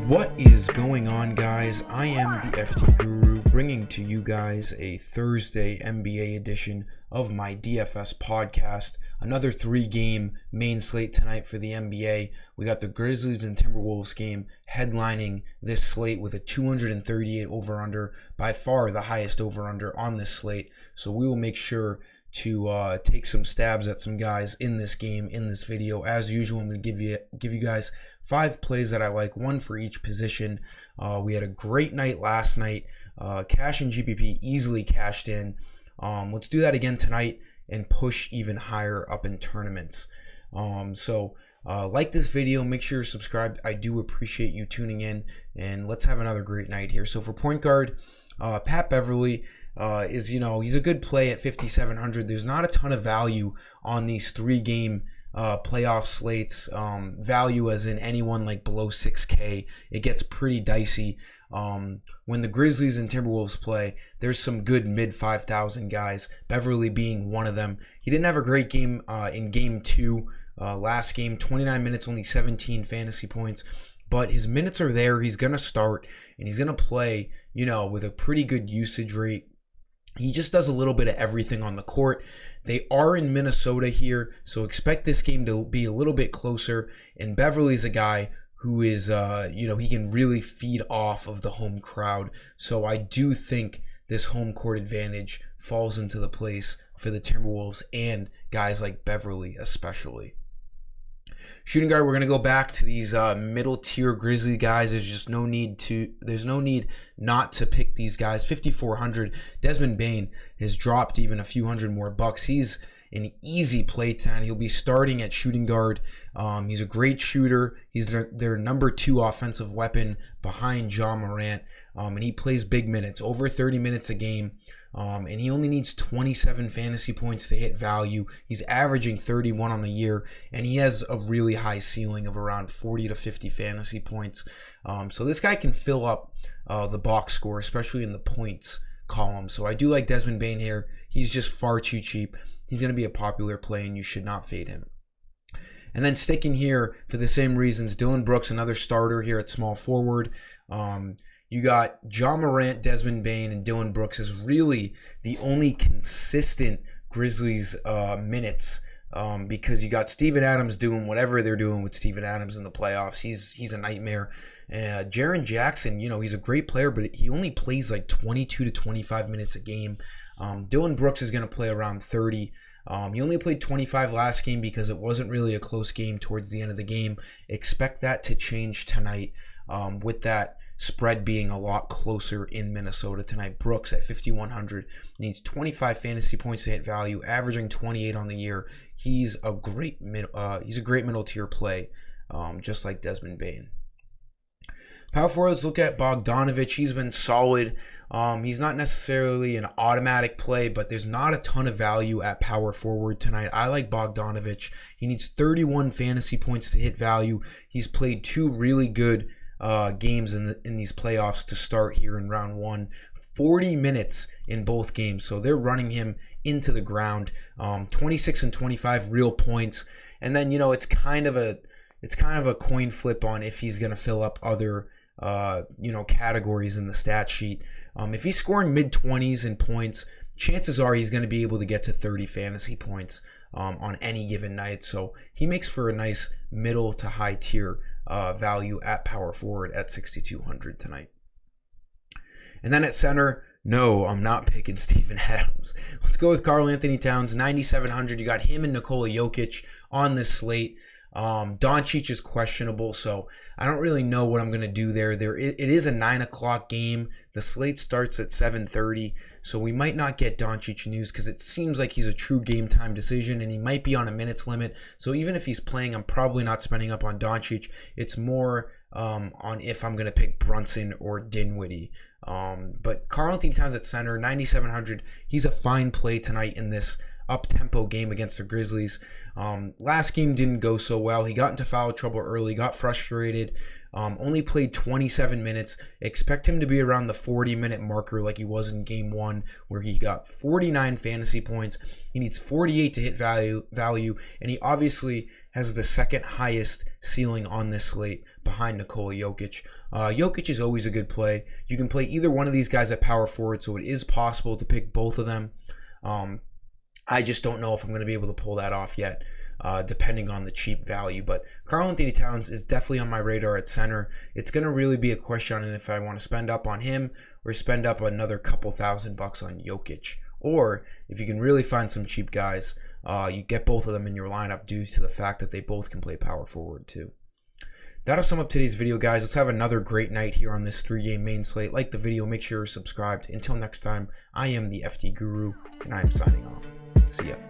What is going on, guys? I am the FT Guru, bringing to you guys a Thursday NBA edition of my DFS podcast. Another 3-game main slate tonight for the NBA. We got the Grizzlies and Timberwolves game headlining this slate with a 238 over-under, by far the highest over-under on this slate. So we will make sure to take some stabs at some guys in this game, in this video. As usual, I'm going to give you guys 5 plays that I like, one for each position. We had a great night last night. Cash and GPP easily cashed in. Let's do that again tonight and push even higher up in tournaments. Like this video, make sure you're subscribed. I do appreciate you tuning in, and let's have another great night here. So for point guard, Pat Beverley he's a good play at 5,700. There's not a ton of value on these 3-game playoff slates. Value as in anyone like below 6K. It gets pretty dicey. When the Grizzlies and Timberwolves play, there's some good mid 5,000 guys, Beverley being one of them. He didn't have a great game in game 2. Last game, 29 minutes, only 17 fantasy points. But his minutes are there. He's going to start, and he's going to play, with a pretty good usage rate. He just does a little bit of everything on the court. They are in Minnesota here, so expect this game to be a little bit closer. And Beverly's a guy who is, he can really feed off of the home crowd. So I do think this home court advantage falls into the place for the Timberwolves and guys like Beverley especially. Shooting guard, we're going to go back to these middle tier Grizzly guys. There's no need not to pick these guys. 5,400. Desmond Bane has dropped even a few hundred more bucks. He's an easy play tonight. He'll be starting at shooting guard. He's a great shooter. He's their number 2 offensive weapon behind Ja Morant. And he plays big minutes, over 30 minutes a game. And he only needs 27 fantasy points to hit value. He's averaging 31 on the year, and he has a really high ceiling of around 40 to 50 fantasy points. So this guy can fill up the box score, especially in the points column. So I do like Desmond Bane here. He's just far too cheap. He's going to be a popular play, and you should not fade him. And then sticking here for the same reasons, Dillon Brooks, another starter here at small forward. You got Ja Morant, Desmond Bane, and Dillon Brooks is really the only consistent Grizzlies minutes, because you got Steven Adams doing whatever they're doing with Steven Adams in the playoffs. He's a nightmare. Jaren Jackson, he's a great player, but he only plays like 22 to 25 minutes a game. Dillon Brooks is going to play around 30. He only played 25 last game because it wasn't really a close game towards the end of the game. Expect that to change tonight with that spread being a lot closer in Minnesota tonight. Brooks at 5,100 needs 25 fantasy points to hit value, averaging 28 on the year. He's a great middle tier play, just like Desmond Bane. Power forwards, look at Bogdanovic. He's been solid. He's not necessarily an automatic play, but there's not a ton of value at power forward tonight. I like Bogdanovic. He needs 31 fantasy points to hit value. He's played 2 really good games in these playoffs to start here in round 1. 40 minutes in both games, so they're running him into the ground. 26 and 25 real points, and then it's kind of a coin flip on if he's going to fill up other categories in the stat sheet. If he's scoring mid-20s in points, chances are he's going to be able to get to 30 fantasy points on any given night. So he makes for a nice middle to high tier value at power forward at 6,200 tonight. And then at center, no, I'm not picking Steven Adams. Let's go with KarlAnthony Towns, 9,700. You got him and Nikola Jokic on this slate. Doncic is questionable, so I don't really know what I'm going to do there. It is a 9 o'clock game. The slate starts at 7:30, so we might not get Doncic news because it seems like he's a true game time decision, and he might be on a minutes limit. So even if he's playing, I'm probably not spending up on Doncic. It's more on if I'm going to pick Brunson or Dinwiddie. But KarlAnthony Towns at center, 9,700. He's a fine play tonight in this up-tempo game against the Grizzlies. Last game didn't go so well. He got into foul trouble early, got frustrated, only played 27 minutes. Expect him to be around the 40-minute marker like he was in game 1, where he got 49 fantasy points. He needs 48 to hit value, and he obviously has the second highest ceiling on this slate behind Nikola Jokic. Jokic is always a good play. You can play either one of these guys at power forward, so it is possible to pick both of them. I just don't know if I'm going to be able to pull that off yet, depending on the cheap value. But KarlAnthony Towns is definitely on my radar at center. It's going to really be a question on if I want to spend up on him or spend up another couple $1,000 on Jokic. Or if you can really find some cheap guys, you get both of them in your lineup due to the fact that they both can play power forward too. That'll sum up today's video, guys. Let's have another great night here on this 3-game main slate. Like the video, make sure you're subscribed. Until next time, I am the FD Guru, and I am signing off. See ya.